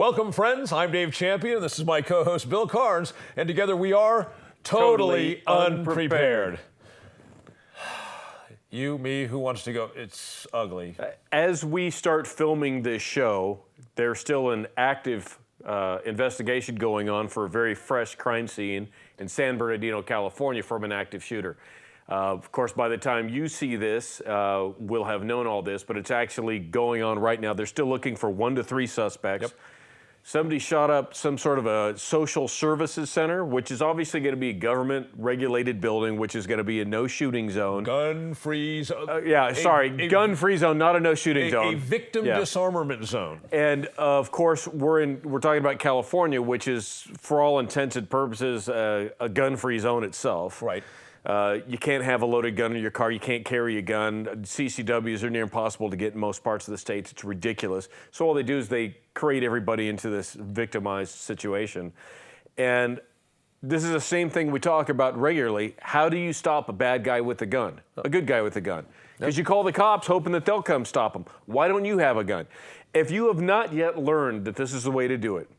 Welcome, friends. I'm Dave Champion. This is my co-host, Bill Carns. And together we are totally unprepared. You, me, who wants to go? It's ugly. As we start filming this show, there's still an active investigation going on for a very fresh crime scene in San Bernardino, California from an active shooter. Of course, by the time you see this, we'll have known all this, but it's actually going on right now. They're still looking for 1 to 3 suspects. Yep. Somebody shot up some sort of a social services center, which is obviously going to be a government-regulated building, which is going to be a no-shooting zone. Gun-free zone. Gun-free zone, not a no-shooting zone. A victim disarmament zone. And of course, we're talking about California, which is, for all intents and purposes, a gun-free zone itself. Right. You can't have a loaded gun in your car. You can't carry a gun. CCWs are near impossible to get in most parts of the states. It's ridiculous. So all they do is they create everybody into this victimized situation. And this is the same thing we talk about regularly. How do you stop a bad guy with a gun, a good guy with a gun? Because you call the cops hoping that they'll come stop them. Why don't you have a gun? If you have not yet learned that this is the way to do it,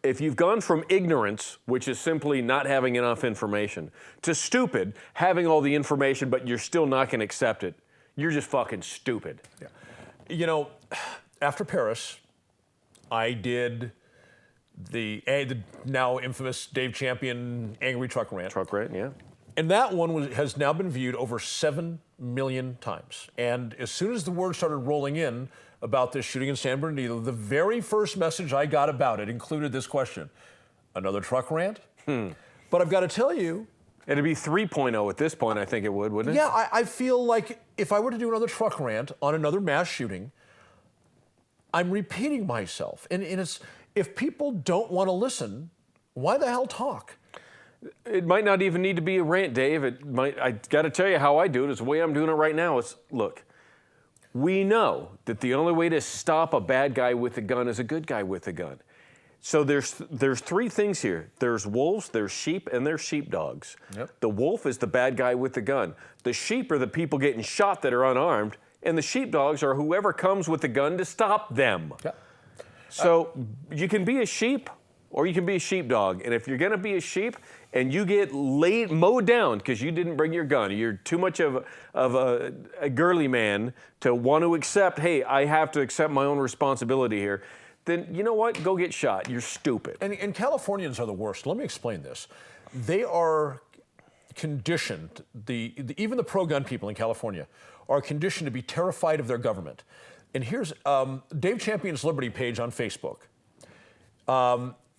if you've gone from ignorance, which is simply not having enough information, to stupid, having all the information but you're still not going to accept it, you're just fucking stupid. Yeah. You know, after Paris, I did the now infamous Dave Champion Angry Truck Rant. Truck rant, yeah. And that one has now been viewed over 7 million times. And as soon as the word started rolling in about this shooting in San Bernardino, the very first message I got about it included this question: another truck rant? But I've got to tell you, It'd be 3.0 at this point, I think it would, wouldn't it? yeah, I feel like if I were to do another truck rant on another mass shooting, I'm repeating myself. And it's, if people don't want to listen, why the hell talk? It might not even need to be a rant, Dave. I got to tell you how I do it. It's the way I'm doing it right now. It's, look, we know that the only way to stop a bad guy with a gun is a good guy with a gun. So there's 3 things here. There's wolves, there's sheep, and there's sheepdogs. Yep. The wolf is the bad guy with the gun. The sheep are the people getting shot that are unarmed, and the sheepdogs are whoever comes with the gun to stop them. Yeah. So you can be a sheep or you can be a sheepdog. And if you're going to be a sheep and you get mowed down because you didn't bring your gun, you're too much of a girly man to want to accept, hey, I have to accept my own responsibility here, then you know what? Go get shot. You're stupid. And Californians are the worst. Let me explain this. They are conditioned, even the pro-gun people in California are conditioned to be terrified of their government. And here's Dave Champion's Liberty page on Facebook.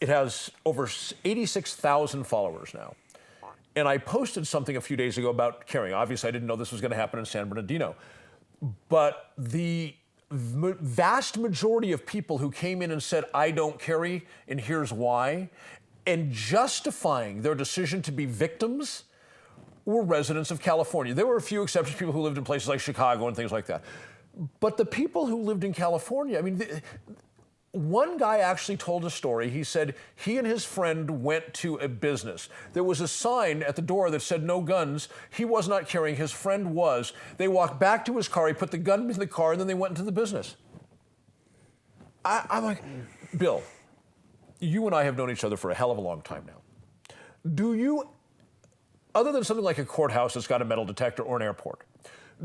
It has over 86,000 followers now. And I posted something a few days ago about carrying. Obviously, I didn't know this was going to happen in San Bernardino. But the vast majority of people who came in and said, I don't carry, and here's why, and justifying their decision to be victims, were residents of California. There were a few exceptions, people who lived in places like Chicago and things like that. But the people who lived in California, I mean, one guy actually told a story. He said he and his friend went to a business. There was a sign at the door that said no guns. He was not carrying, his friend was. They walked back to his car, he put the gun in the car, and then they went into the business. I'm like, Bill, you and I have known each other for a hell of a long time now. Do you, other than something like a courthouse that's got a metal detector or an airport,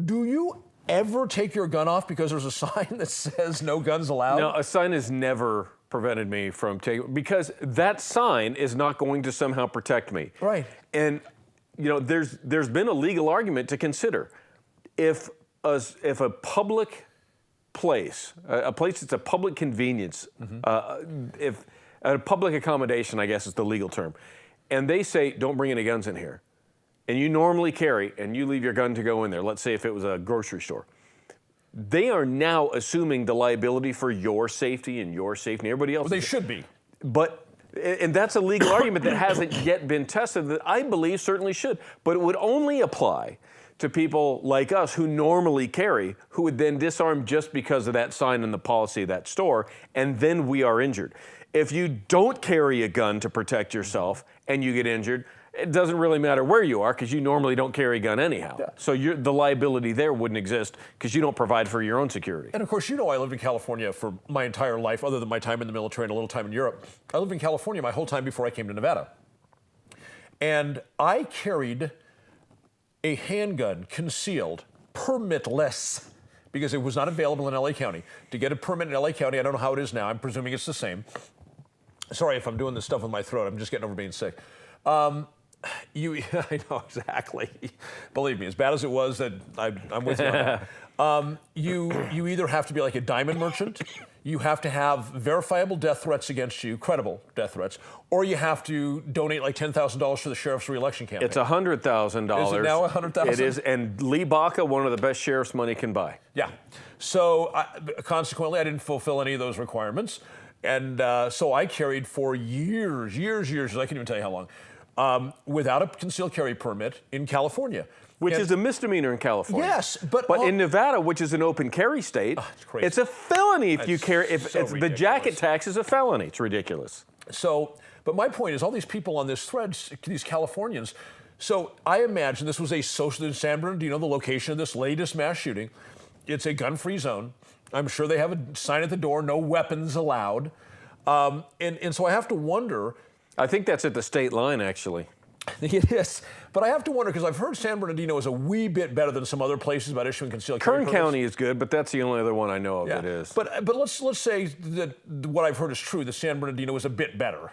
do you ever take your gun off because there's a sign that says no guns allowed? No, a sign has never prevented me from taking, because that sign is not going to somehow protect me. Right. And you know, there's been a legal argument to consider. If a public place, a place that's a public convenience, if a public accommodation, I guess is the legal term, and they say don't bring any guns in here, and you normally carry, and you leave your gun to go in there, let's say if it was a grocery store, they are now assuming the liability for your safety and everybody else. Well, they should be. And that's a legal argument that hasn't yet been tested that I believe certainly should. But it would only apply to people like us who normally carry, who would then disarm just because of that sign and the policy of that store, and then we are injured. If you don't carry a gun to protect yourself and you get injured, it doesn't really matter where you are because you normally don't carry a gun anyhow. Yeah. So the liability there wouldn't exist because you don't provide for your own security. And of course, I lived in California for my entire life, other than my time in the military and a little time in Europe. I lived in California my whole time before I came to Nevada. And I carried a handgun concealed, permitless, because it was not available in LA County. To get a permit in LA County, I don't know how it is now. I'm presuming it's the same. Sorry if I'm doing this stuff with my throat. I'm just getting over being sick. I know exactly. Believe me, as bad as it was, that I'm with you on that. You either have to be like a diamond merchant, you have to have verifiable death threats against you, credible death threats, or you have to donate like $10,000 for the sheriff's re-election campaign. It's $100,000. Is it now $100,000? It is, and Lee Baca, one of the best sheriffs money can buy. Yeah. So consequently, I didn't fulfill any of those requirements. And so I carried for years, I can't even tell you how long, without a concealed carry permit in California. Which is a misdemeanor in California. Yes, but in Nevada, which is an open carry state, it's crazy. It's a felony if you carry. So the jacket tax is a felony. It's ridiculous. So, but my point is, all these people on this thread, these Californians. So I imagine this was a social in San Bernardino, the location of this latest mass shooting. It's a gun-free zone. I'm sure they have a sign at the door, no weapons allowed. And so I have to wonder. I think that's at the state line, actually. I think it is. But I have to wonder, because I've heard San Bernardino is a wee bit better than some other places about issuing concealed carry permits. Kern County is good, but that's the only other one I know of that is. But let's say that what I've heard is true, that San Bernardino is a bit better.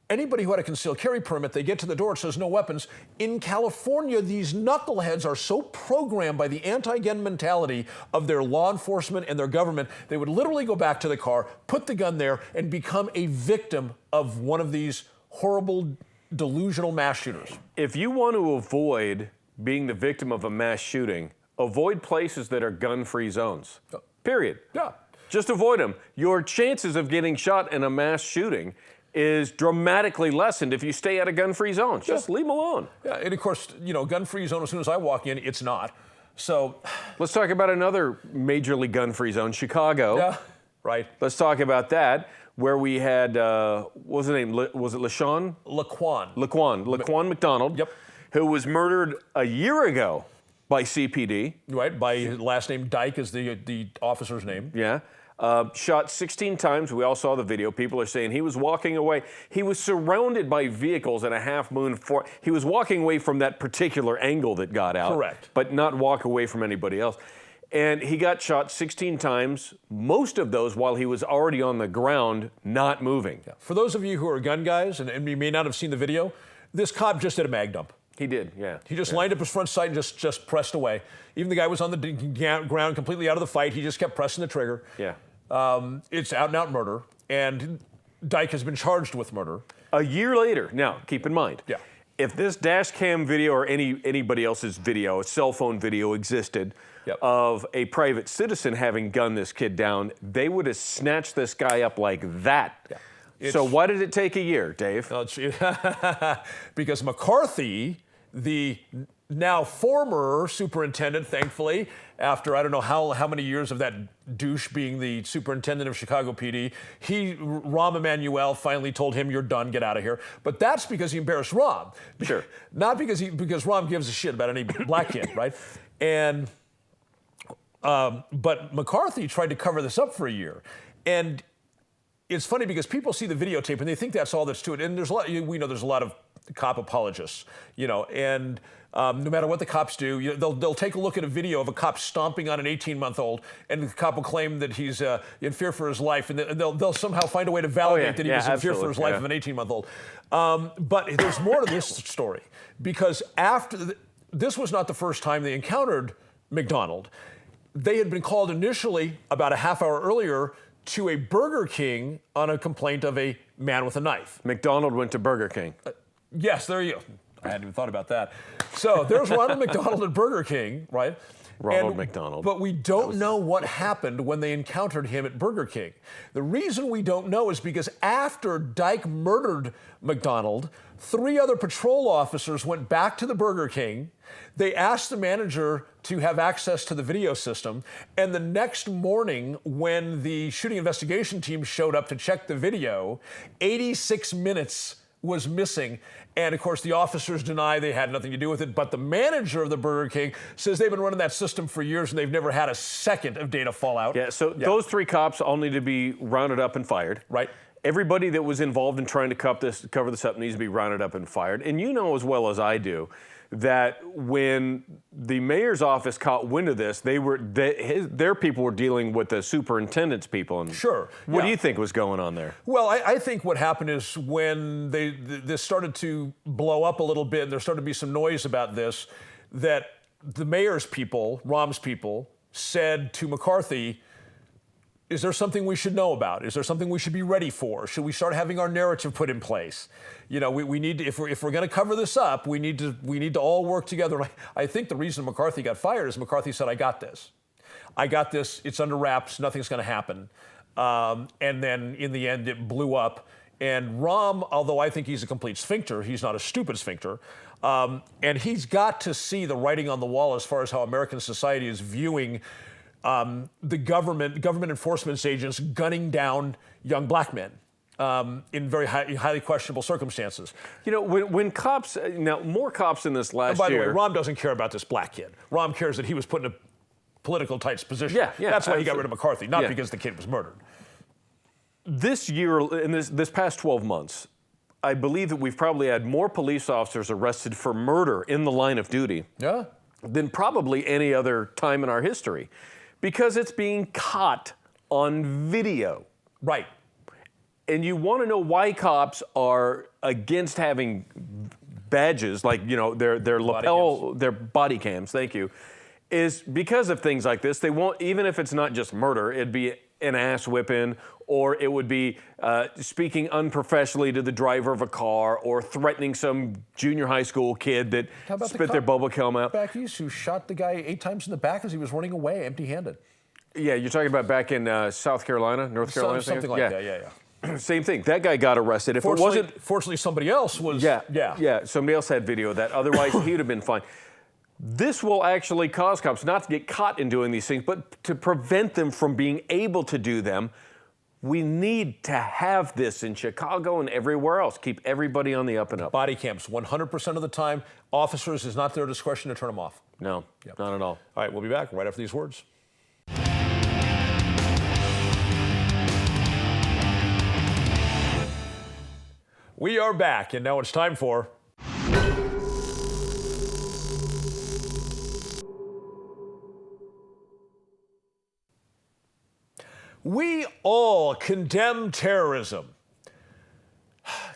Anybody who had a concealed carry permit, they get to the door, it says no weapons. In California, these knuckleheads are so programmed by the anti-gun mentality of their law enforcement and their government, they would literally go back to the car, put the gun there, and become a victim of one of these horrible, delusional mass shooters. If you want to avoid being the victim of a mass shooting, avoid places that are gun-free zones. Period. Yeah. Just avoid them. Your chances of getting shot in a mass shooting is dramatically lessened if you stay out of gun-free zones. Just leave them alone. Yeah, and of course, gun-free zone, as soon as I walk in, it's not. So let's talk about another majorly gun-free zone, Chicago. Yeah, right. Let's talk about that, where we had, what was the name? Was it LaShawn? Laquan McDonald, yep, who was murdered a year ago by CPD. Right, by his last name, Dyke is the officer's name. Yeah. Shot 16 times. We all saw the video. People are saying he was walking away. He was surrounded by vehicles in a half-moon. He was walking away from that particular angle that got out. Correct. But not walk away from anybody else. And he got shot 16 times, most of those while he was already on the ground, not moving. Yeah. For those of you who are gun guys, and you may not have seen the video, this cop just did a mag dump. He did, yeah. He just lined up his front sight and just pressed away. Even the guy was on the ground completely out of the fight. He just kept pressing the trigger. Yeah. It's out-and-out murder, and Dyke has been charged with murder. A year later, now, keep in mind, yeah, if this dash cam video or anybody else's video, a cell phone video existed of a private citizen having gunned this kid down, they would have snatched this guy up like that. Yeah. So why did it take a year, Dave? Because McCarthy, the now former superintendent, thankfully, after I don't know how many years of that douche being the superintendent of Chicago PD, Rahm Emanuel finally told him, "You're done, get out of here." But that's because he embarrassed Rahm. Sure. Not because Rahm gives a shit about any black kid, right? And but McCarthy tried to cover this up for a year, and it's funny because people see the videotape and they think that's all that's to it. And we know there's a lot of cop apologists, and no matter what the cops do, they'll take a look at a video of a cop stomping on an 18-month-old, and the cop will claim that he's in fear for his life, and they'll somehow find a way to validate that he was in fear for his life of an 18-month-old. But there's more to this story, because this was not the first time they encountered McDonald. They had been called initially about a half hour earlier to a Burger King on a complaint of a man with a knife. McDonald went to Burger King. Yes, there you go. I hadn't even thought about that. So there's Ronald McDonald at Burger King, right? Ronald McDonald. But we don't know what happened when they encountered him at Burger King. The reason we don't know is because after Dyke murdered McDonald, 3 other patrol officers went back to the Burger King. They asked the manager to have access to the video system. And the next morning, when the shooting investigation team showed up to check the video, 86 minutes was missing. And of course, the officers deny they had nothing to do with it. But the manager of the Burger King says they've been running that system for years and they've never had a second of data fallout. Yeah, so those 3 cops all need to be rounded up and fired. Right. Everybody that was involved in trying to cover this up needs to be rounded up and fired. And you know as well as I do that when the mayor's office caught wind of this, their people were dealing with the superintendent's people. And sure. What do you think was going on there? Well, I think what happened is when this started to blow up a little bit and there started to be some noise about this, that the mayor's people, Rahm's people, said to McCarthy, is there something we should know about? Is there something we should be ready for? Should we start having our narrative put in place? You know, we need to, if we're going to cover this up, we need to all work together. And I think the reason McCarthy got fired is McCarthy said, I got this. It's under wraps, nothing's going to happen. And then in the end, it blew up. And Rahm, although I think he's a complete sphincter, he's not a stupid sphincter. And he's got to see the writing on the wall as far as how American society is viewing the government enforcement agents gunning down young black men in very highly questionable circumstances. You know, when cops, now more cops in this last year. By the way, Rahm doesn't care about this black kid. Rahm cares that he was put in a political tight position. Yeah, that's why he got rid of McCarthy, not because the kid was murdered. This year, in this past 12 months, I believe that we've probably had more police officers arrested for murder in the line of duty than probably any other time in our history. Because it's being caught on video. Right. And you want to know why cops are against having badges, like, you know, their lapel, their body cams, thank you, is because of things like this. They won't, even if it's not just murder, it'd be an ass whipping, or it would be speaking unprofessionally to the driver of a car, or threatening some junior high school kid that spit their bubble gum out. Back east who shot the guy 8 times in the back as he was running away empty-handed. Yeah, you're talking about back in South Carolina, North Carolina? Something like that, yeah. Same thing. That guy got arrested. If it wasn't, fortunately, somebody else was. Yeah. Somebody else had video of that. Otherwise, he would have been fine. This will actually cause cops not to get caught in doing these things, but to prevent them from being able to do them. We need to have this in Chicago and everywhere else. Keep everybody on the up and up. Body cams, 100% of the time. Officers, is not their discretion to turn them off. No, not at all. All right, we'll be back right after these words. We are back, and now it's time for... We all condemn terrorism.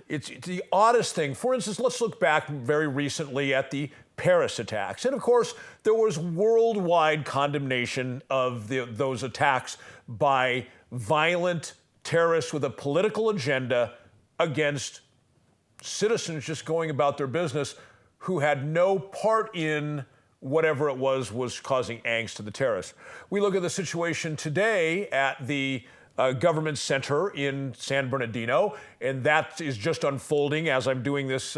It's the oddest thing. For instance, let's look back very recently at the Paris attacks. And of course, there was worldwide condemnation of those attacks by violent terrorists with a political agenda against citizens just going about their business who had no part in whatever it was causing angst to the terrorists. We look at the situation today at the government center in San Bernardino, and that is just unfolding as I'm doing this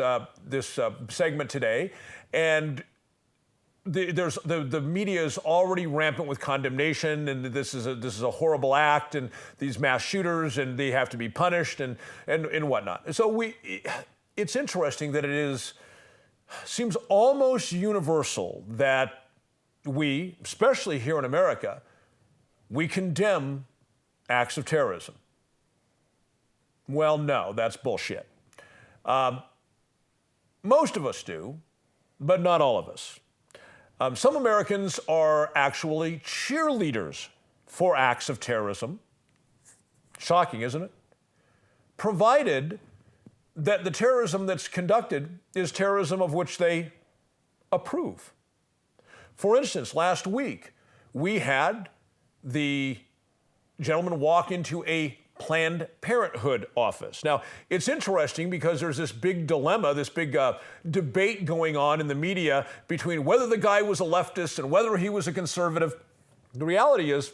segment today. And the media is already rampant with condemnation, and this is a horrible act, and these mass shooters, and they have to be punished, and whatnot. So it's interesting that seems almost universal that we, especially here in America, we condemn acts of terrorism. Well, no, that's bullshit. Most of us do, but not all of us. Some Americans are actually cheerleaders for acts of terrorism. Shocking, isn't it? Provided that the terrorism that's conducted is terrorism of which they approve. For instance, last week, we had the gentleman walk into a Planned Parenthood office. Now, it's interesting because there's this big dilemma, this big debate going on in the media between whether the guy was a leftist and whether he was a conservative. The reality is,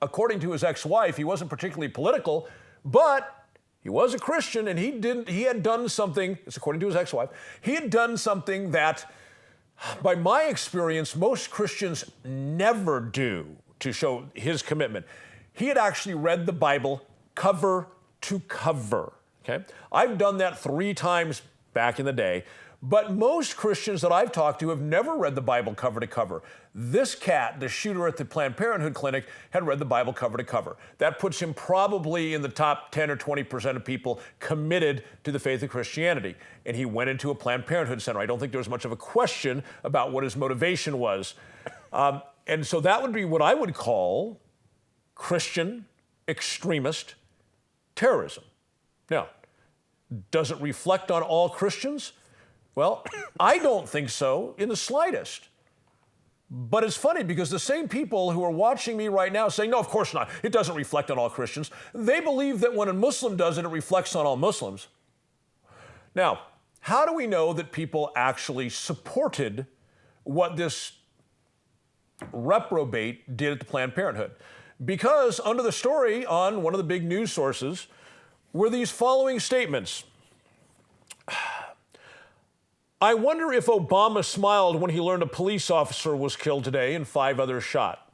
according to his ex-wife, he wasn't particularly political, but he was a Christian, and he had done something, it's according to his ex-wife, he had done something that, by my experience, most Christians never do to show his commitment. He had actually read the Bible cover to cover. Okay? I've done that 3 times back in the day, but most Christians that I've talked to have never read the Bible cover to cover. This cat, the shooter at the Planned Parenthood clinic, had read the Bible cover to cover. That puts him probably in the top 10 or 20% of people committed to the faith of Christianity. And he went into a Planned Parenthood center. I don't think there was much of a question about what his motivation was. And so that would be what I would call Christian extremist terrorism. Now, does it reflect on all Christians? Well, I don't think so in the slightest. But it's funny because the same people who are watching me right now saying, no, of course not, it doesn't reflect on all Christians, they believe that when a Muslim does it, it reflects on all Muslims. Now, how do we know that people actually supported what this reprobate did at the Planned Parenthood? Because under the story on one of the big news sources were these following statements. I wonder if Obama smiled when he learned a police officer was killed today and 5 others shot.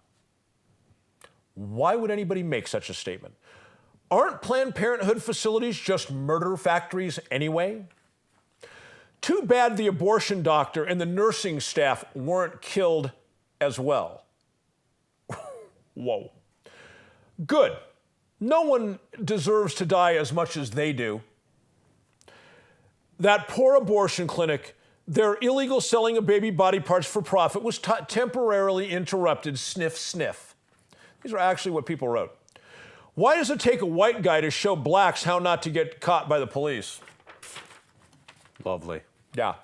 Why would anybody make such a statement? Aren't Planned Parenthood facilities just murder factories anyway? Too bad the abortion doctor and the nursing staff weren't killed as well. Whoa. Good. No one deserves to die as much as they do. That poor abortion clinic, their illegal selling of baby body parts for profit was temporarily interrupted. Sniff, sniff. These are actually what people wrote. Why does it take a white guy to show blacks how not to get caught by the police? Lovely. Yeah.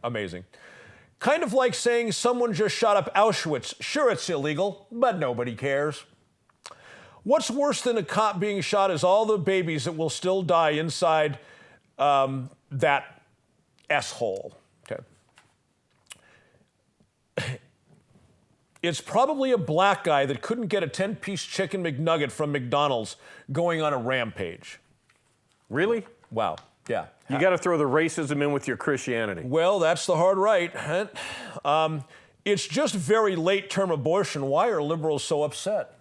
Amazing. Kind of like saying someone just shot up Auschwitz. Sure, it's illegal, but nobody cares. What's worse than a cop being shot is all the babies that will still die inside that S-hole. Okay. It's probably a black guy that couldn't get a 10-piece chicken McNugget from McDonald's going on a rampage. Really? Wow. Yeah. You got to throw the racism in with your Christianity. Well, that's the hard right. It's just very late-term abortion. Why are liberals so upset?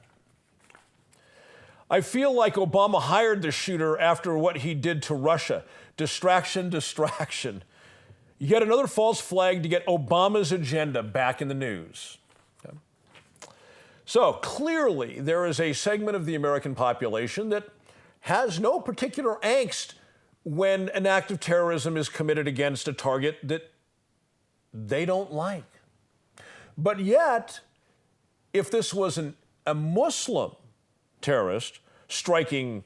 I feel like Obama hired the shooter after what he did to Russia. Distraction, distraction. Yet another false flag to get Obama's agenda back in the news. Okay. So clearly there is a segment of the American population that has no particular angst when an act of terrorism is committed against a target that they don't like. But yet, if this was a Muslim terrorist striking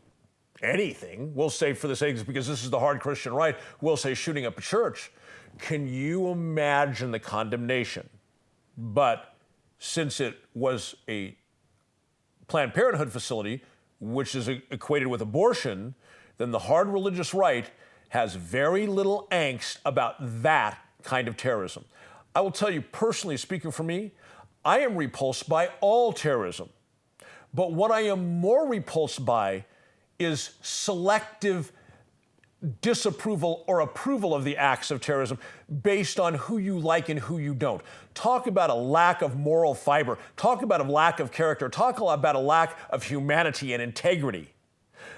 anything, we'll say for the sake, because this is the hard Christian right, we'll say shooting up a church, can you imagine the condemnation? But since it was a Planned Parenthood facility, which is equated with abortion, then the hard religious right has very little angst about that kind of terrorism. I will tell you personally, speaking for me, I am repulsed by all terrorism. But what I am more repulsed by is selective disapproval or approval of the acts of terrorism based on who you like and who you don't. Talk about a lack of moral fiber. Talk about a lack of character. Talk about a lack of humanity and integrity.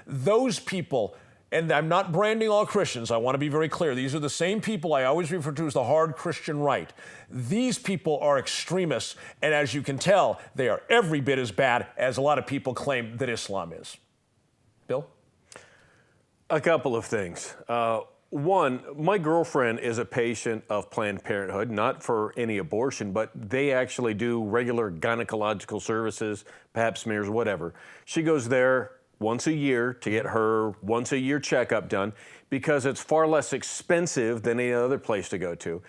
Those people, and I'm not branding all Christians, I want to be very clear. These are the same people I always refer to as the hard Christian right. These people are extremists, and as you can tell, they are every bit as bad as a lot of people claim that Islam is. Bill? A couple of things. One, my girlfriend is a patient of Planned Parenthood, not for any abortion, but they actually do regular gynecological services, pap smears, whatever. She goes there once a year to get her once-a-year checkup done because it's far less expensive than any other place to go to.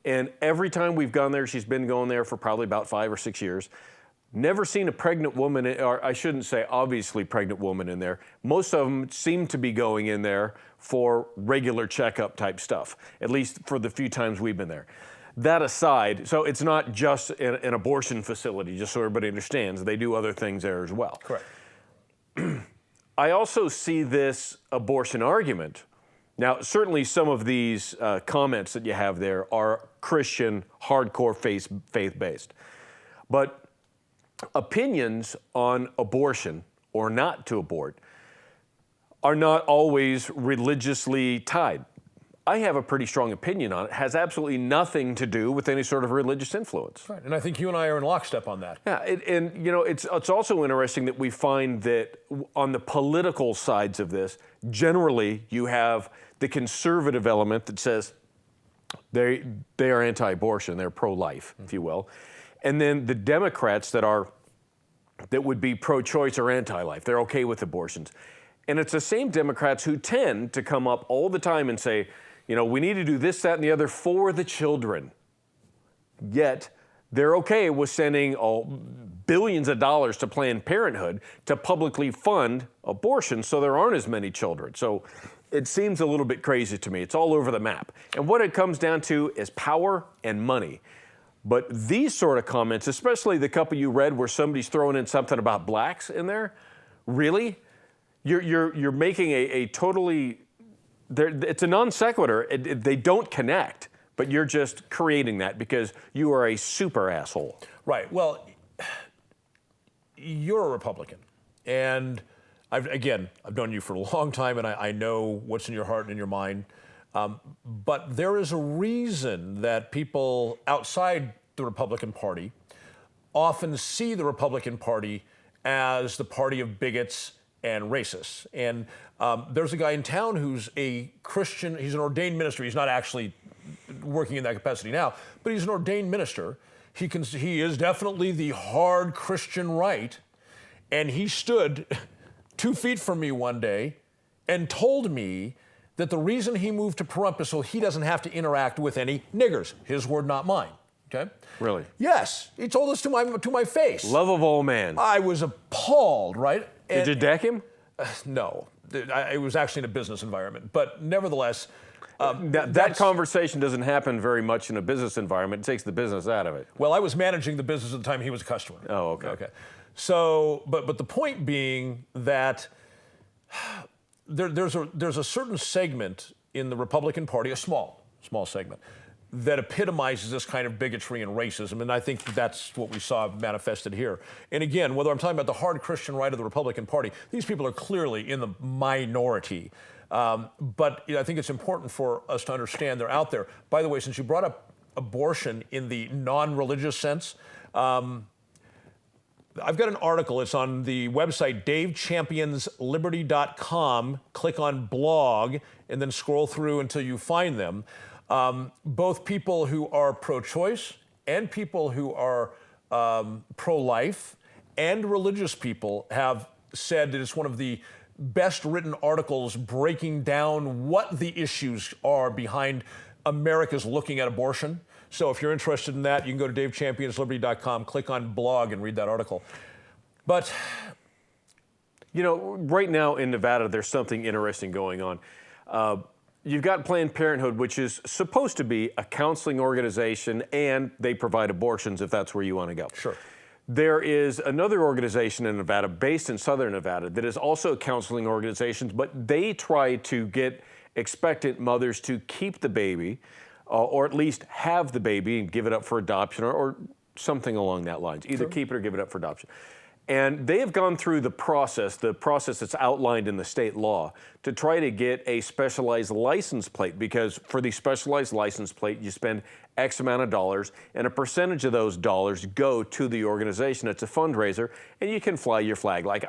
And every time we've gone there, she's been going there for probably about 5 or 6 years, never seen a pregnant woman, or I shouldn't say obviously pregnant woman in there. Most of them seem to be going in there for regular checkup type stuff, at least for the few times we've been there. That aside, so it's not just an abortion facility, just so everybody understands. They do other things there as well. Correct. I also see this abortion argument. Now, certainly some of these comments that you have there are Christian, hardcore faith-based. But opinions on abortion or not to abort are not always religiously tied. I have a pretty strong opinion on it. It has absolutely nothing to do with any sort of religious influence. Right, and I think you and I are in lockstep on that. Yeah, and you know, it's also interesting that we find that on the political sides of this, generally you have the conservative element that says they are anti-abortion, they're pro-life, if you will, and then the Democrats that would be pro-choice or anti-life. They're okay with abortions, and it's the same Democrats who tend to come up all the time and say, you know, we need to do this, that, and the other for the children. Yet they're okay with sending billions of dollars to Planned Parenthood to publicly fund abortion so there aren't as many children. So it seems a little bit crazy to me. It's all over the map. And what it comes down to is power and money. But these sort of comments, especially the couple you read where somebody's throwing in something about blacks in there, really? You're making a totally, it's a non sequitur. They don't connect, but you're just creating that because you are a super asshole. Right. Well, you're a Republican, and I've known you for a long time, and I know what's in your heart and in your mind. But there is a reason that people outside the Republican Party often see the Republican Party as the party of bigots and racists. And there's a guy in town who's a Christian. He's an ordained minister. He's not actually working in that capacity now, but he's an ordained minister. He is definitely the hard Christian right. And he stood 2 feet from me one day and told me that the reason he moved to Pahrump is so he doesn't have to interact with any niggers. His word, not mine. Okay? Really? Yes. He told this to my face. Love of all man. I was appalled, right? Did you deck him? No. It was actually in a business environment. But nevertheless... that conversation doesn't happen very much in a business environment. It takes the business out of it. Well, I was managing the business at the time he was a customer. Oh, okay. Okay. So, but the point being that there's a certain segment in the Republican Party, a small segment, that epitomizes this kind of bigotry and racism, and I think that's what we saw manifested here. And again, whether I'm talking about the hard Christian right of the Republican Party, these people are clearly in the minority. But I think it's important for us to understand they're out there. By the way, since you brought up abortion in the non-religious sense, I've got an article. It's on the website davechampionsliberty.com. Click on blog and then scroll through until you find them. Both people who are pro-choice and people who are pro-life and religious people have said that it's one of the best written articles breaking down what the issues are behind America's looking at abortion. So if you're interested in that, you can go to davechampionsliberty.com, click on blog and read that article. But, you know, right now in Nevada, there's something interesting going on. You've got Planned Parenthood, which is supposed to be a counseling organization, and they provide abortions if that's where you want to go. Sure. There is another organization in Nevada, based in southern Nevada, that is also a counseling organization, but they try to get expectant mothers to keep the baby, or at least have the baby and give it up for adoption, or something along that lines. Either keep it or give it up for adoption. And they have gone through the process that's outlined in the state law, to try to get a specialized license plate, because for the specialized license plate, you spend X amount of dollars, and a percentage of those dollars go to the organization. It's a fundraiser, and you can fly your flag. Like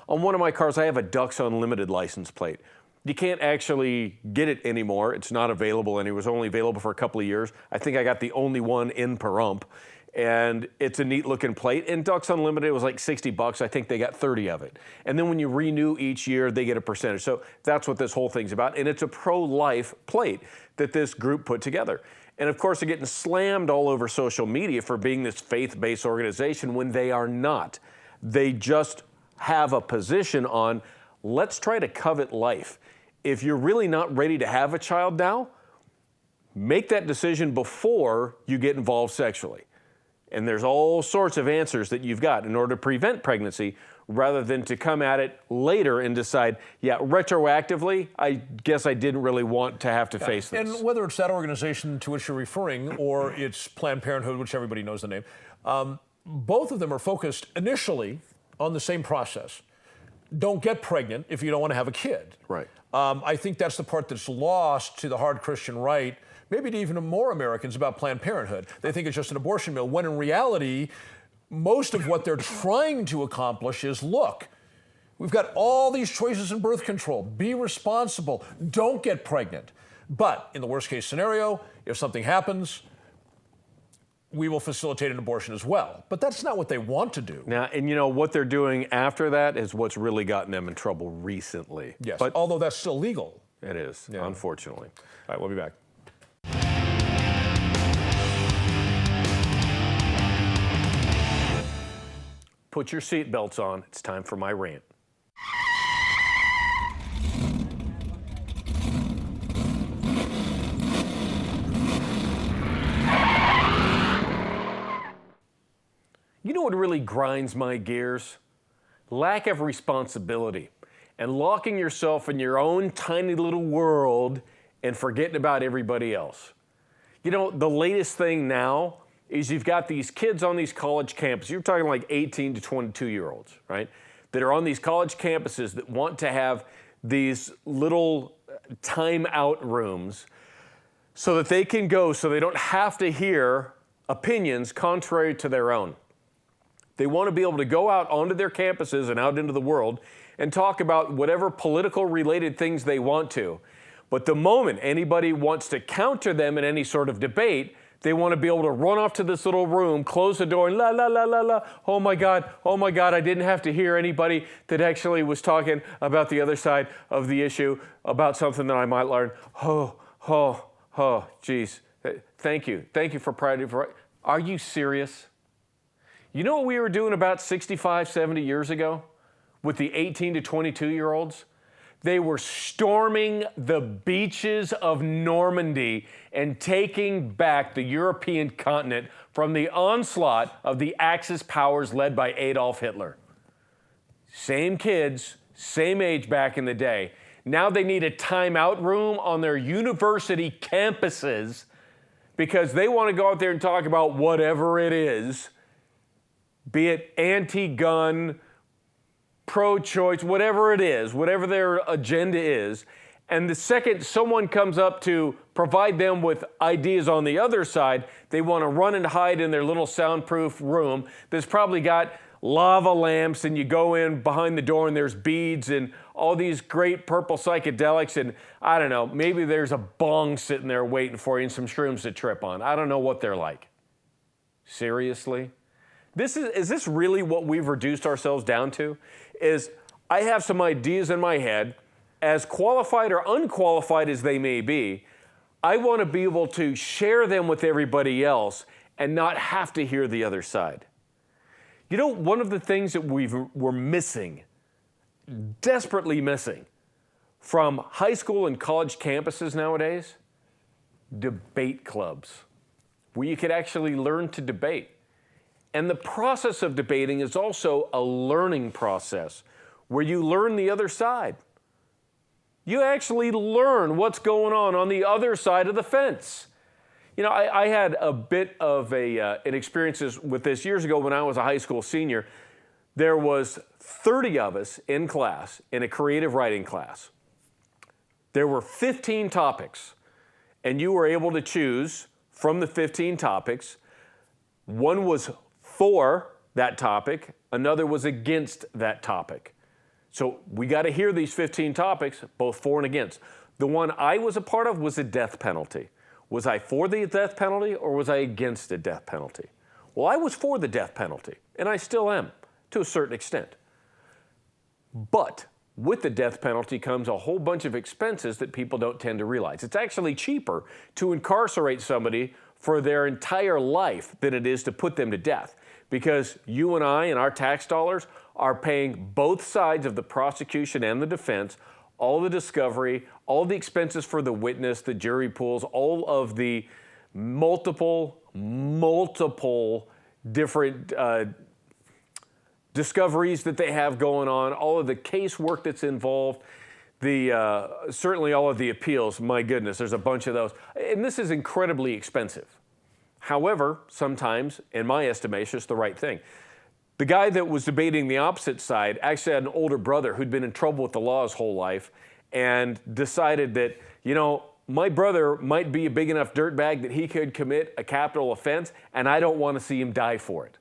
on one of my cars, I have a Ducks Unlimited license plate. You can't actually get it anymore. It's not available, and it was only available for a couple of years. I think I got the only one in Pahrump. And it's a neat looking plate. And Ducks Unlimited was like $60. I think they got 30 of it. And then when you renew each year, they get a percentage. So that's what this whole thing's about. And it's a pro-life plate that this group put together. And of course, they're getting slammed all over social media for being this faith-based organization when they are not. They just have a position on, let's try to covet life. If you're really not ready to have a child now, make that decision before you get involved sexually. And there's all sorts of answers that you've got in order to prevent pregnancy, rather than to come at it later and decide, yeah, retroactively, I guess I didn't really want to have to face this. And whether it's that organization to which you're referring or it's Planned Parenthood, which everybody knows the name, both of them are focused initially on the same process. don't get pregnant if you don't want to have a kid. Right. I think that's the part that's lost to the hard Christian right, maybe to even more Americans about Planned Parenthood. They think it's just an abortion mill, when in reality, most of what they're trying to accomplish is, look, we've got all these choices in birth control. Be responsible. Don't get pregnant. But in the worst case scenario, if something happens, we will facilitate an abortion as well. But that's not what they want to do. Now, and you know, what they're doing after that is what's really gotten them in trouble recently. Yes, but although that's still legal. It is, Yeah. Unfortunately. All right, we'll be back. Put your seatbelts on. It's time for my rant. You know what really grinds my gears? Lack of responsibility and locking yourself in your own tiny little world and forgetting about everybody else. You know, the latest thing now is you've got these kids on these college campuses. You're talking like 18 to 22-year-olds, right? That are on these college campuses that want to have these little timeout rooms so that they can go, so they don't have to hear opinions contrary to their own. They want to be able to go out onto their campuses and out into the world and talk about whatever political related things they want to. But the moment anybody wants to counter them in any sort of debate, they want to be able to run off to this little room, close the door, and la, la, la, la, la. Oh my God, I didn't have to hear anybody that actually was talking about the other side of the issue, about something that I might learn. Geez. Thank you for pride. Are you serious? You know what we were doing about 65, 70 years ago with the 18 to 22-year-olds? They were storming the beaches of Normandy and taking back the European continent from the onslaught of the Axis powers led by Adolf Hitler. Same kids, same age back in the day. Now they need a timeout room on their university campuses because they want to go out there and talk about whatever it is, be it anti-gun, pro-choice, whatever it is, whatever their agenda is. And the second someone comes up to provide them with ideas on the other side, they want to run and hide in their little soundproof room that's probably got lava lamps, and you go in behind the door and there's beads and all these great purple psychedelics, and I don't know, maybe there's a bong sitting there waiting for you and some shrooms to trip on. I don't know what they're like. Seriously? Is this really what we've reduced ourselves down to? Is I have some ideas in my head, as qualified or unqualified as they may be, I want to be able to share them with everybody else and not have to hear the other side. You know, one of the things that we're missing, desperately missing, from high school and college campuses nowadays, debate clubs, where you could actually learn to debate. And the process of debating is also a learning process where you learn the other side. You actually learn what's going on the other side of the fence. You know, I had a bit of an experience with this years ago when I was a high school senior. There was 30 of us in class, in a creative writing class. There were 15 topics, and you were able to choose from the 15 topics. One was for that topic, another was against that topic. So we got to hear these 15 topics, both for and against. The one I was a part of was the death penalty. Was I for the death penalty or was I against the death penalty? Well, I was for the death penalty, and I still am, to a certain extent. But with the death penalty comes a whole bunch of expenses that people don't tend to realize. It's actually cheaper to incarcerate somebody for their entire life than it is to put them to death, because you and I and our tax dollars are paying both sides of the prosecution and the defense, all the discovery, all the expenses for the witness, the jury pools, all of the multiple different discoveries that they have going on, all of the casework that's involved, certainly all of the appeals. My goodness, there's a bunch of those. And this is incredibly expensive. However, sometimes, in my estimation, it's the right thing. The guy that was debating the opposite side actually had an older brother who'd been in trouble with the law his whole life and decided that, you know, my brother might be a big enough dirtbag that he could commit a capital offense, and I don't want to see him die for it.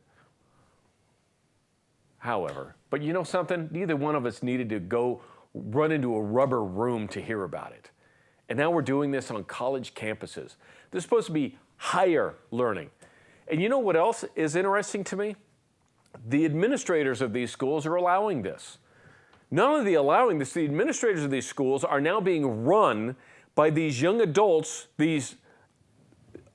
However, but you know something? Neither one of us needed to go run into a rubber room to hear about it. And now we're doing this on college campuses. This is supposed to be higher learning. And you know what else is interesting to me? The administrators of these schools are allowing this. Not only are they allowing this, the administrators of these schools are now being run by these young adults, these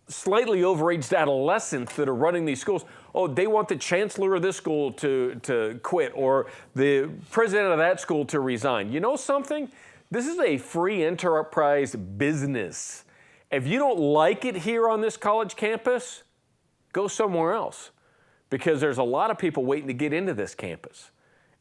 slightly overaged adolescents that are running these schools. Oh, they want the chancellor of this school to quit, or the president of that school to resign. You know something? This is a free enterprise business. If you don't like it here on this college campus, go somewhere else, because there's a lot of people waiting to get into this campus.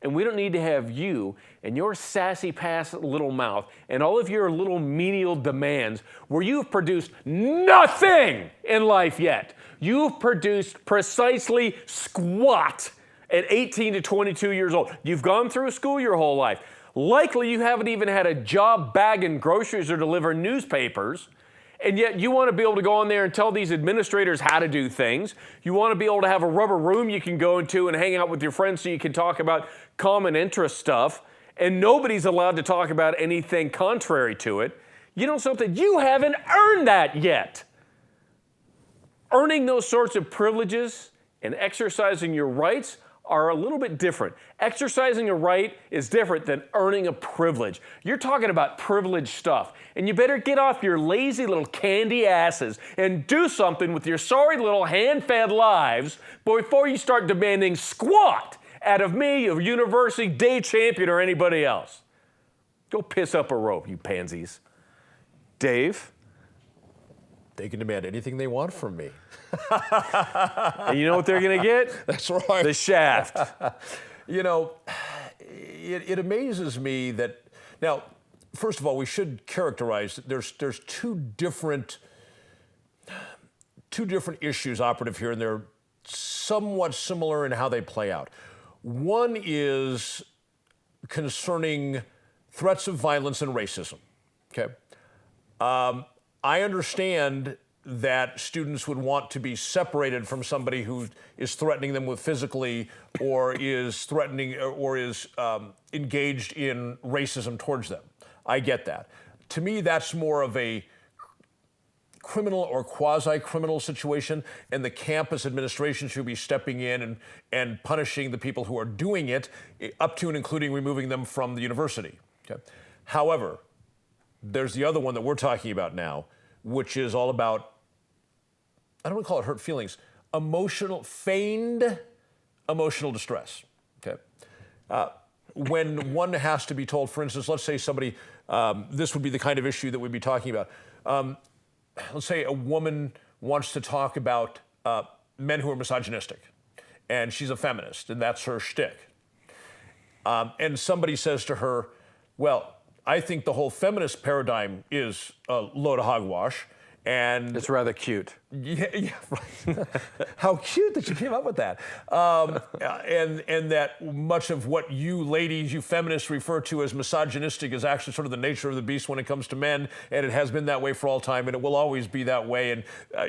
And we don't need to have you and your sassy past little mouth and all of your little menial demands where you've produced nothing in life yet. You've produced precisely squat at 18 to 22 years old. You've gone through school your whole life. Likely you haven't even had a job bagging groceries or delivering newspapers. And yet you want to be able to go on there and tell these administrators how to do things. You want to be able to have a rubber room you can go into and hang out with your friends so you can talk about common interest stuff. And nobody's allowed to talk about anything contrary to it. You know something? You haven't earned that yet. Earning those sorts of privileges and exercising your rights are a little bit different. Exercising a right is different than earning a privilege. You're talking about privileged stuff, and you better get off your lazy little candy asses and do something with your sorry little hand-fed lives before you start demanding squat out of me, a university day champion, or anybody else. Go piss up a rope, you pansies. Dave? They can demand anything they want from me. And you know what they're going to get? That's right. The shaft. You know, it amazes me that, now, first of all, we should characterize that there's two different issues operative here, and they're somewhat similar in how they play out. One is concerning threats of violence and racism, okay? I understand that students would want to be separated from somebody who is threatening them with physically, or is threatening, or is engaged in racism towards them. I get that. To me, that's more of a criminal or quasi-criminal situation, and the campus administration should be stepping in and punishing the people who are doing it, up to and including removing them from the university. Okay? However, there's the other one that we're talking about now, which is all about, I don't want to call it hurt feelings, feigned emotional distress. Okay, when one has to be told, for instance, let's say somebody, this would be the kind of issue that we'd be talking about. Let's say a woman wants to talk about men who are misogynistic, and she's a feminist, and that's her shtick. And somebody says to her, well, I think the whole feminist paradigm is a load of hogwash, and it's rather cute. Yeah, right. How cute that you came up with that. And that much of what you ladies, you feminists, refer to as misogynistic is actually sort of the nature of the beast when it comes to men, and it has been that way for all time, and it will always be that way. And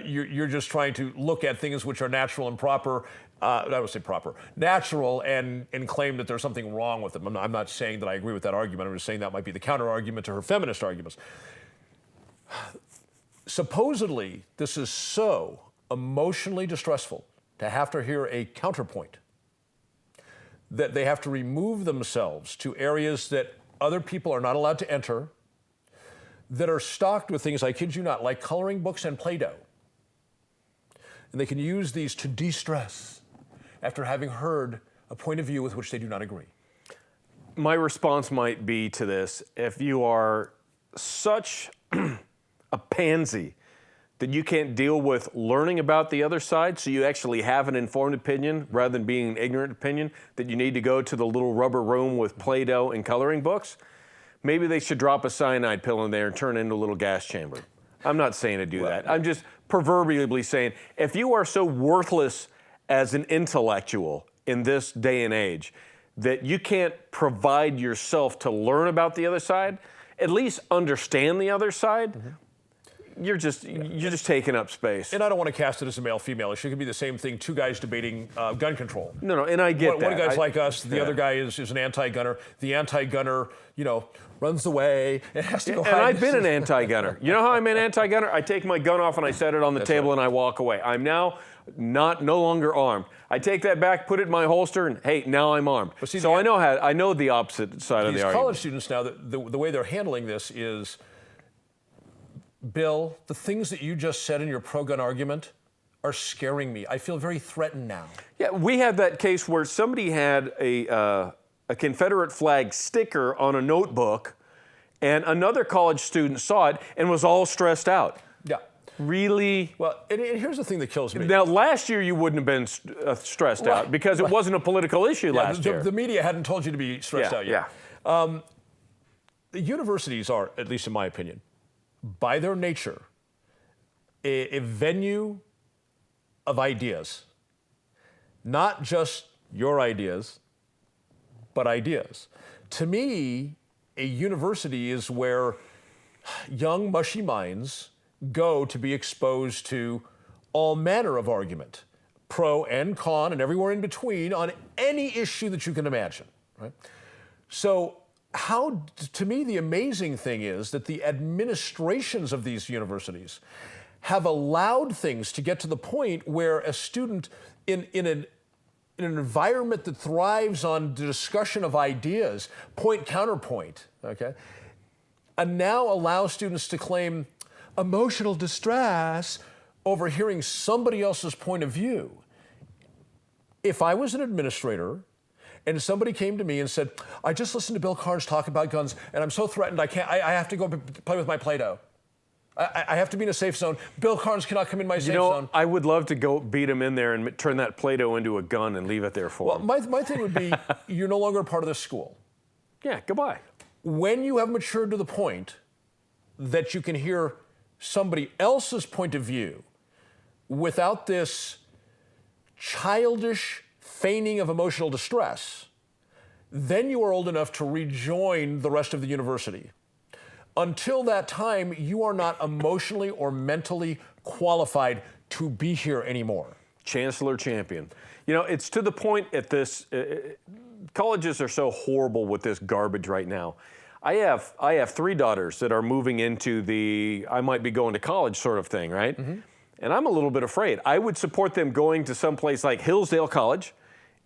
you're just trying to look at things which are natural and proper. I would say proper, natural, and claim that there's something wrong with them. I'm not saying that I agree with that argument. I'm just saying that might be the counter argument to her feminist arguments. Supposedly, this is so emotionally distressful to have to hear a counterpoint that they have to remove themselves to areas that other people are not allowed to enter, that are stocked with things, I kid you not, like coloring books and Play-Doh. And they can use these to de-stress after having heard a point of view with which they do not agree. My response might be to this: if you are such a pansy that you can't deal with learning about the other side, so you actually have an informed opinion rather than being an ignorant opinion, that you need to go to the little rubber room with Play-Doh and coloring books, maybe they should drop a cyanide pill in there and turn it into a little gas chamber. I'm not saying to do that. I'm just proverbially saying, if you are so worthless as an intellectual in this day and age that you can't provide yourself to learn about the other side, at least understand the other side, you're just taking up space. And I don't want to cast it as a male-female issue. It could be the same thing, two guys debating gun control. No, and I get that. One guy's like us, the other guy is an anti-gunner. The anti-gunner, runs away and has to go hide. And I've been an anti-gunner. You know how I'm an anti-gunner? I take my gun off and I set it on the table and I walk away. I'm now no longer armed. I take that back, put it in my holster, and hey, now I'm armed. See, so I know the opposite side of the argument. These college students now, the way they're handling this is, Bill, the things that you just said in your pro-gun argument are scaring me. I feel very threatened now. Yeah, we had that case where somebody had a Confederate flag sticker on a notebook, and another college student saw it and was all stressed out. Yeah. Really? Well, and here's the thing that kills me. Now, last year you wouldn't have been stressed out because it wasn't a political issue last year. The media hadn't told you to be stressed out yet. Yeah. The universities are, at least in my opinion, by their nature, a venue of ideas. Not just your ideas, but ideas. To me, a university is where young, mushy minds go to be exposed to all manner of argument, pro and con, and everywhere in between, on any issue that you can imagine, right? So, to me, the amazing thing is that the administrations of these universities have allowed things to get to the point where a student in an environment that thrives on the discussion of ideas, point counterpoint, okay, and now allow students to claim emotional distress over hearing somebody else's point of view. If I was an administrator and somebody came to me and said, I just listened to Bill Carns talk about guns and I'm so threatened I have to go play with my Play-Doh. I have to be in a safe zone. Bill Carns cannot come in my safe zone. I would love to go beat him in there and turn that Play-Doh into a gun and leave it there for him. Well, my thing would be, you're no longer a part of this school. Yeah, goodbye. When you have matured to the point that you can hear somebody else's point of view without this childish feigning of emotional distress, then you are old enough to rejoin the rest of the university. Until that time, you are not emotionally or mentally qualified to be here anymore. Chancellor Champion. It's to the point at this, colleges are so horrible with this garbage right now. I have 3 daughters that are moving into the I might be going to college sort of thing, right? Mm-hmm. And I'm a little bit afraid. I would support them going to some place like Hillsdale College,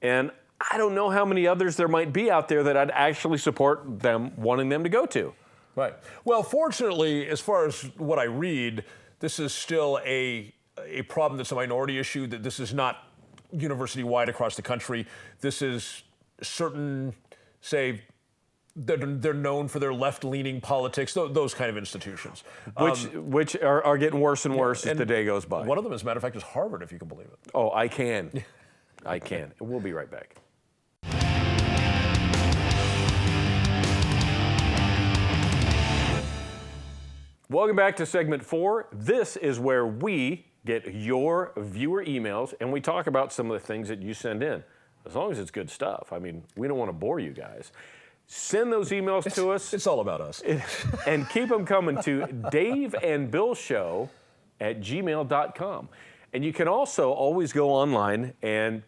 and I don't know how many others there might be out there that I'd actually support them wanting them to go to. Right. Well, fortunately, as far as what I read, this is still a problem that's a minority issue, that this is not university-wide across the country. This is certain, say, they're known for their left-leaning politics, those kind of institutions. Which are getting worse and worse as the day goes by. One of them, as a matter of fact, is Harvard, if you can believe it. Oh, I can. I can. We'll be right back. Welcome back to segment 4. This is where we get your viewer emails and we talk about some of the things that you send in. As long as it's good stuff. I mean, we don't want to bore you guys. Send those emails to us. It's all about us. And keep them coming to daveandbillshow@gmail.com. And you can also always go online and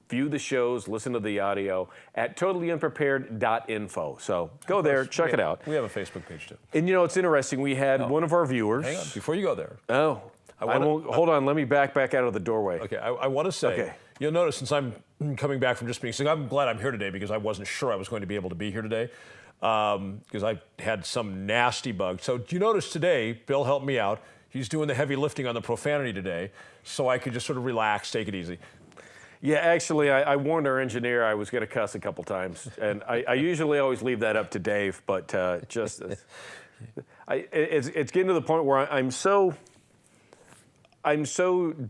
view the shows, listen to the audio at totallyunprepared.info. So go there, check it out. We have a Facebook page too. And it's interesting. We had one of our viewers. Hang on, before you go there. Oh, hold on. Let me back out of the doorway. Okay, I want to say, you'll notice since I'm coming back from just being sick, I'm glad I'm here today because I wasn't sure I was going to be able to be here today because I had some nasty bug. So you notice today, Bill helped me out. He's doing the heavy lifting on the profanity today so I could just sort of relax, take it easy. Yeah, actually, I warned our engineer I was going to cuss a couple times, and I usually always leave that up to Dave, but it's getting to the point where I'm so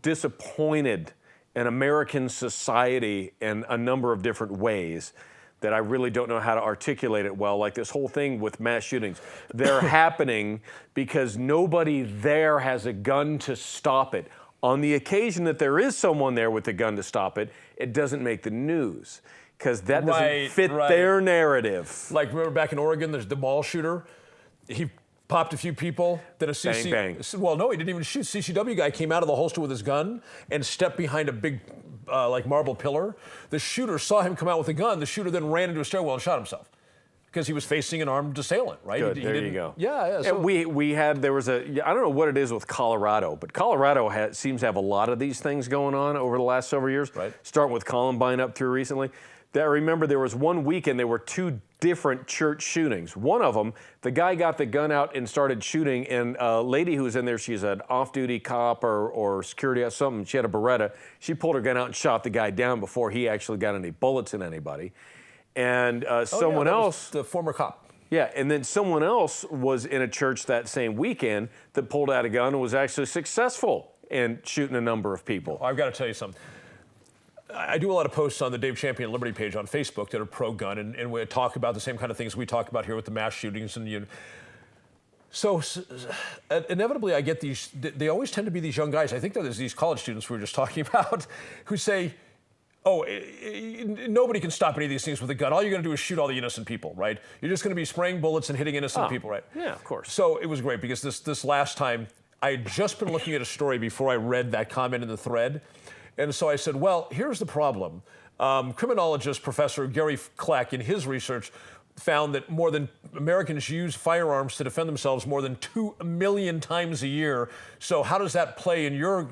disappointed in American society in a number of different ways that I really don't know how to articulate it well. Like this whole thing with mass shootings, they're happening because nobody there has a gun to stop it. On the occasion that there is someone there with a gun to stop it, it doesn't make the news because that doesn't fit their narrative. Like, remember back in Oregon, there's the mall shooter. He popped a few people. Then a bang. Well, no, he didn't even shoot. CCW guy came out of the holster with his gun and stepped behind a big, like, marble pillar. The shooter saw him come out with a gun. The shooter then ran into a stairwell and shot himself because he was facing an armed assailant, right? Good, there you go. Yeah. So. There was I don't know what it is with Colorado, but Colorado seems to have a lot of these things going on over the last several years. Right. Starting with Columbine up through recently. I remember there was one weekend there were 2 different church shootings. One of them, the guy got the gun out and started shooting, and a lady who was in there, she's an off-duty cop or security or something, she had a Beretta. She pulled her gun out and shot the guy down before he actually got any bullets in anybody. And someone else, the former cop. Yeah, and then someone else was in a church that same weekend that pulled out a gun and was actually successful in shooting a number of people. I've got to tell you something. I do a lot of posts on the Dave Champion Liberty page on Facebook that are pro-gun, and we talk about the same kind of things we talk about here with the mass shootings. And so inevitably I get these, they always tend to be these young guys, I think there's these college students we were just talking about, who say, oh, nobody can stop any of these things with a gun. All you're going to do is shoot all the innocent people, right? You're just going to be spraying bullets and hitting innocent people, right? Yeah, of course. So it was great because this last time, I had just been looking at a story before I read that comment in the thread. And so I said, well, here's the problem. Criminologist Professor Gary Kleck, in his research, found that more than Americans use firearms to defend themselves more than 2 million times a year. So how does that play in your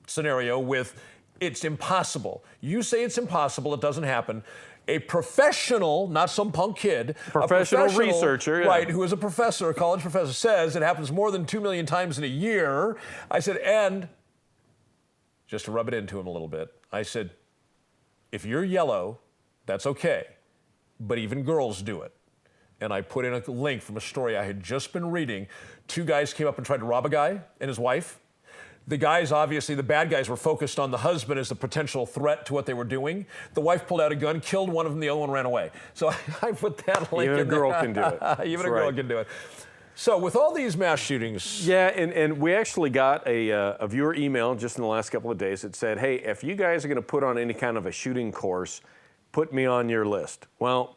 scenario with it's impossible? You say it's impossible, it doesn't happen. A professional, not some punk kid, professional researcher, yeah. Right, who is a professor, a college professor, says it happens more than 2 million times in a year. I said, and just to rub it into him a little bit, I said, if you're yellow, that's okay, but even girls do it. And I put in a link from a story I had just been reading. 2 guys came up and tried to rob a guy and his wife. The guys, obviously, the bad guys were focused on the husband as the potential threat to what they were doing. The wife pulled out a gun, killed one of them, the other one ran away. So I put that link in there. Even a girl can do it. Even a girl can do it. So with all these mass shootings... Yeah, and we actually got a viewer email just in the last couple of days that said, hey, if you guys are going to put on any kind of a shooting course, put me on your list. Well,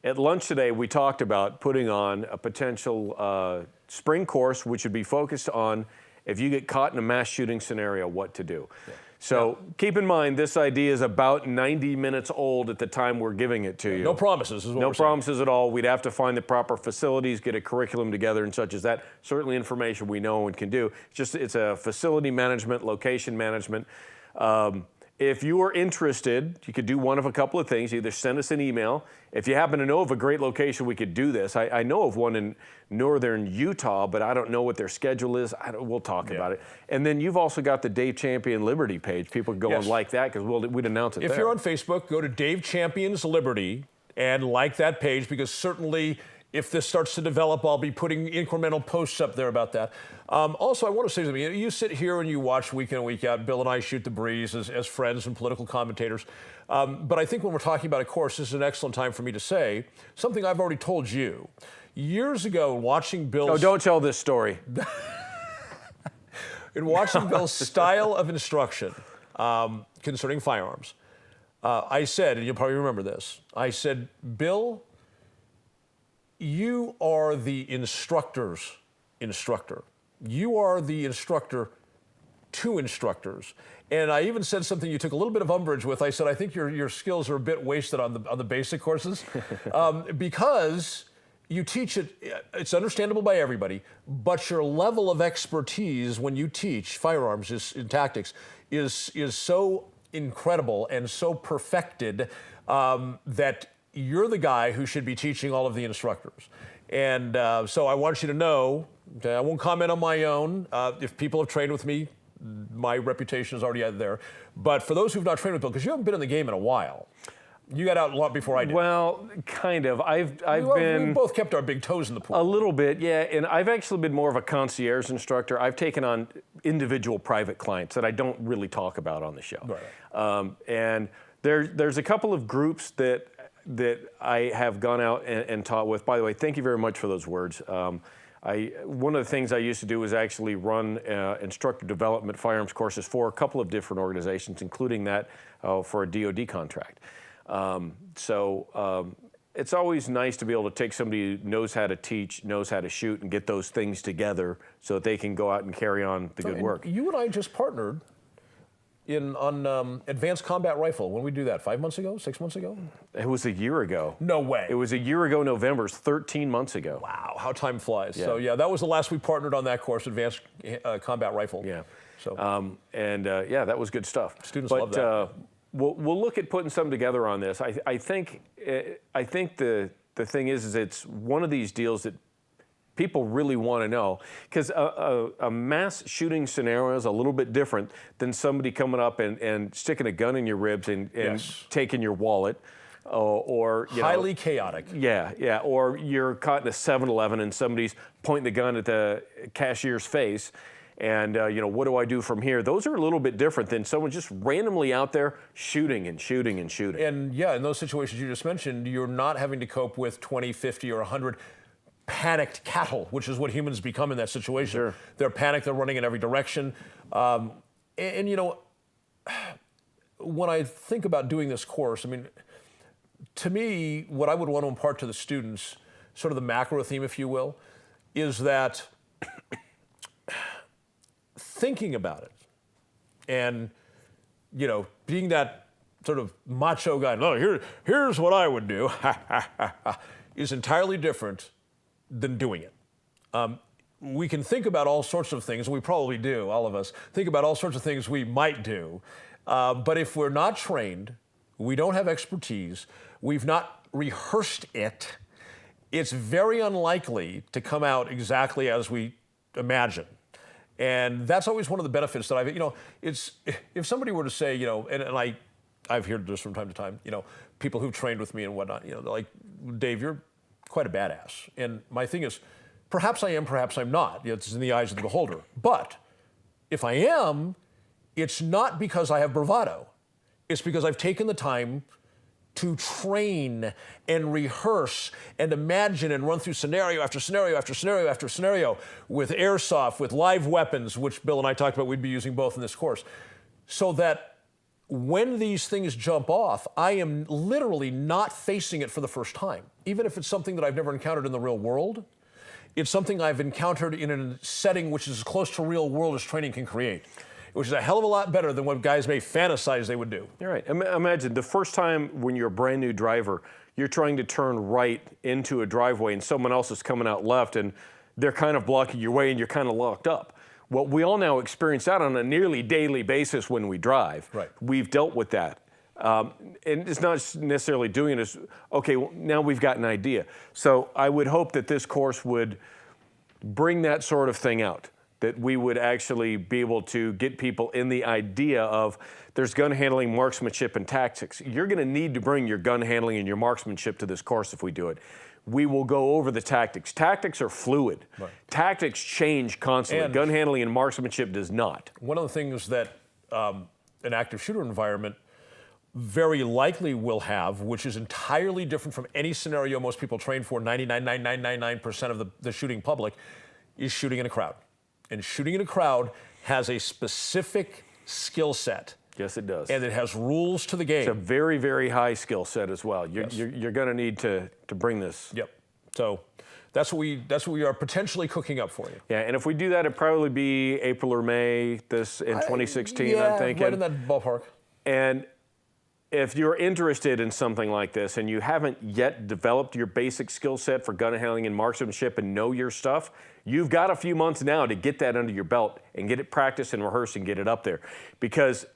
at lunch today, we talked about putting on a potential spring course, which would be focused on if you get caught in a mass shooting scenario, what to do. Yeah. So keep in mind, this idea is about 90 minutes old at the time we're giving it to you. No promises is what No we're saying. promises at all. We'd have to find the proper facilities, get a curriculum together and such as that. Certainly information we know and can do. It's a facility management, location management. If you are interested, you could do one of a couple of things. Either send us an email. If you happen to know of a great location, we could do this. I know of one in northern Utah, but I don't know what their schedule is. We'll talk about it. And then you've also got the Dave Champion Liberty page. People go and like that because we'd announce it there. If you're on Facebook, go to Dave Champions Liberty and like that page, because certainly if this starts to develop, I'll be putting incremental posts up there about that. Also, I want to say something. You sit here and you watch week in and week out. Bill and I shoot the breeze as friends and political commentators. But I think when we're talking about a course, this is an excellent time for me to say something I've already told you. Years ago, watching Bill's... Oh, don't tell this story. In watching Bill's style of instruction concerning firearms, I said, and you'll probably remember this, I said, Bill, you are the instructor's instructor. You are the instructor to instructors. And I even said something you took a little bit of umbrage with. I said, I think your skills are a bit wasted on the basic courses because you teach it, it's understandable by everybody, but your level of expertise when you teach firearms in tactics is so incredible and so perfected that you're the guy who should be teaching all of the instructors. And so I want you to know, I won't comment on my own. If people have trained with me, my reputation is already out there. But for those who've not trained with Bill, because you haven't been in the game in a while, you got out a lot before I did. Well, kind of. We've both kept our big toes in the pool. A little bit, yeah. And I've actually been more of a concierge instructor. I've taken on individual private clients that I don't really talk about on the show. Right. And there's a couple of groups that I have gone out and taught with. By the way, thank you very much for those words. One of the things I used to do was actually run instructor development firearms courses for a couple of different organizations, including that for a DoD contract. It's always nice to be able to take somebody who knows how to teach, knows how to shoot, and get those things together so that they can go out and carry on the good work. You and I just partnered on advanced combat rifle. When did we do that? 5 months ago? 6 months ago? It was a year ago. No way. It was a year ago, November. It's 13 months ago. Wow, how time flies. Yeah. So yeah, that was the last we partnered on that course, advanced combat rifle. Yeah. So yeah, that was good stuff. Students love that. We'll look at putting something together on this. I think the thing is it's one of these deals that people really want to know, because a mass shooting scenario is a little bit different than somebody coming up and sticking a gun in your ribs and Yes. taking your wallet. Or highly chaotic. Yeah. Or you're caught in a 7-Eleven and somebody's pointing the gun at the cashier's face, and what do I do from here? Those are a little bit different than someone just randomly out there shooting and shooting and shooting. And yeah, in those situations you just mentioned, you're not having to cope with 20, 50, or 100 panicked cattle, which is what humans become in that situation. Sure. They're panicked, they're running in every direction. And when I think about doing this course, I mean, to me, what I would want to impart to the students, sort of the macro theme, if you will, is that thinking about it and, being that sort of macho guy, no, here's what I would do, is entirely different than doing it. We can think about all sorts of things, we probably do, all of us, think about all sorts of things we might do, but if we're not trained, we don't have expertise, we've not rehearsed it, it's very unlikely to come out exactly as we imagine. And that's always one of the benefits that it's, if somebody were to say, and I've heard this from time to time, people who've trained with me and whatnot, they're like, Dave, you're quite a badass. And my thing is, perhaps I am, perhaps I'm not. It's in the eyes of the beholder. But if I am, it's not because I have bravado. It's because I've taken the time to train and rehearse and imagine and run through scenario after scenario after scenario after scenario with airsoft, with live weapons, which Bill and I talked about we'd be using both in this course, so that when these things jump off, I am literally not facing it for the first time. Even if it's something that I've never encountered in the real world, it's something I've encountered in a setting which is as close to real world as training can create, which is a hell of a lot better than what guys may fantasize they would do. You're right. Imagine the first time when you're a brand new driver, you're trying to turn right into a driveway and someone else is coming out left and they're kind of blocking your way and you're kind of locked up. Well, we all now experience that on a nearly daily basis when we drive. Right. We've dealt with that. And it's not necessarily doing it as, okay, well, now we've got an idea. So I would hope that this course would bring that sort of thing out, that we would actually be able to get people in the idea of there's gun handling, marksmanship, and tactics. You're going to need to bring your gun handling and your marksmanship to this course if we do it. We will go over the tactics. Tactics are fluid. Right. Tactics change constantly. And gun handling and marksmanship does not. One of the things that an active shooter environment very likely will have, which is entirely different from any scenario most people train for, 99.9999% of the shooting public, is shooting in a crowd. And shooting in a crowd has a specific skill set. Yes, it does. And it has rules to the game. It's a very, very high skill set as well. You're going to need to bring this. Yep. So that's what we are potentially cooking up for you. Yeah, and if we do that, it'd probably be April or May in 2016, I'm thinking. Right in that ballpark. And if you're interested in something like this and you haven't yet developed your basic skill set for gun handling and marksmanship and know your stuff, you've got a few months now to get that under your belt and get it practiced and rehearsed and get it up there. Because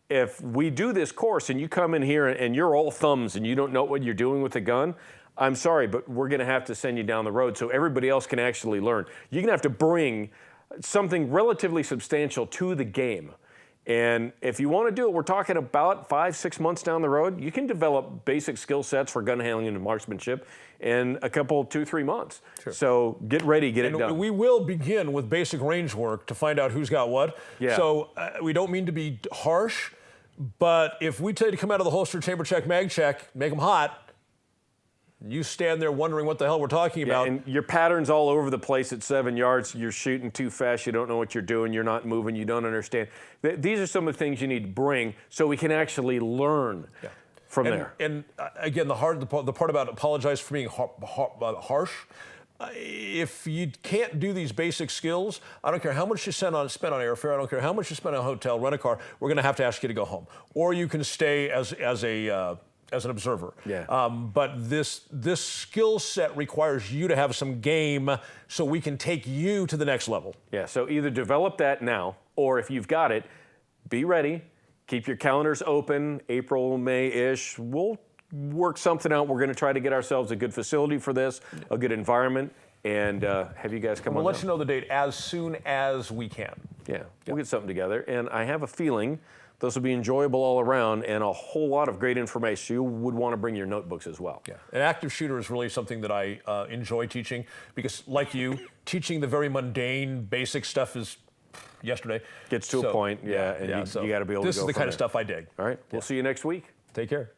if we do this course and you come in here and you're all thumbs and you don't know what you're doing with a gun, I'm sorry, but we're going to have to send you down the road so everybody else can actually learn. You're going to have to bring something relatively substantial to the game. And if you want to do it, we're talking about 5-6 months down the road, you can develop basic skill sets for gun handling and marksmanship in a couple, 2-3 months. Sure. So get ready, get it done. We will begin with basic range work to find out who's got what. Yeah. So we don't mean to be harsh, but if we tell you to come out of the holster, chamber check, mag check, make them hot, You stand there wondering what the hell we're talking about. And your pattern's all over the place at 7 yards. You're shooting too fast. You don't know what you're doing. You're not moving. You don't understand. These are some of the things you need to bring so we can actually learn from there. And again, the part about apologize for being harsh. If you can't do these basic skills, I don't care how much you spend on airfare, I don't care how much you spend on a hotel, rent a car, we're going to have to ask you to go home. Or you can stay as an observer. Yeah. But this skill set requires you to have some game so we can take you to the next level. Yeah, so either develop that now, or if you've got it, be ready. Keep your calendars open, April, May-ish. We'll work something out. We're going to try to get ourselves a good facility for this, a good environment, and have you guys come on We'll down. let you know the date as soon as we can. Yeah, we'll get something together, and I have a feeling this will be enjoyable all around and a whole lot of great information. You would want to bring your notebooks as well. Yeah, an active shooter is really something that I enjoy teaching because, like you, teaching the very mundane, basic stuff is yesterday. Gets to a point, and you got to be able to go. This is the kind of stuff I dig. All right, we'll see you next week. Take care.